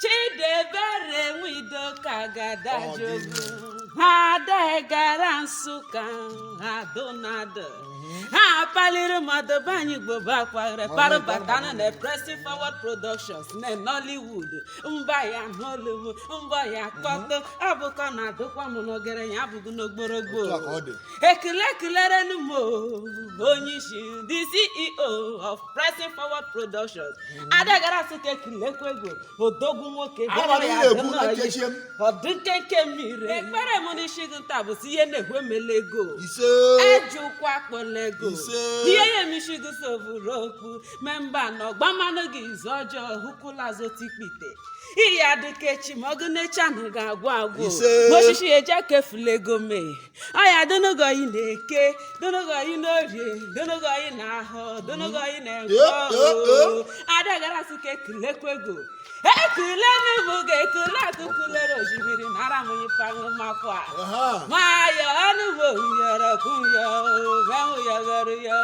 Chidebere Wido Kagadajogu Adegara Nsuka Adonado Paliri Madobani Bobakwa Parabatana ne Pressing Forward Productions ne Nollywood Mbaya Nollywood Mbaya Koto Abukana Dokwa Monogere Yabugu Nogborogbo Ekilekilere Numo Onyishi the CEO of Pressing Forward Productions Adegara Suke Kilekwego Odogumoke Odukeke Mire Ekpere Munishigunta Busiye Nehwemelego Ejukwa Lego. Here Michigan Sovuroku, member no Bamanogi Zojo, Hukula Zotikite. He had the catchy Mogune Chanaga Wago. Moshishi Ejake Flego me. I don't go in a K, don't go in a don't go in a ho, don't go in a go. Adagarasuke Lequego. Ekulene buge kulatu kulero jibiri naramu yipangu makwa. Maya anu bo yara kuya, gamu ya garu ya.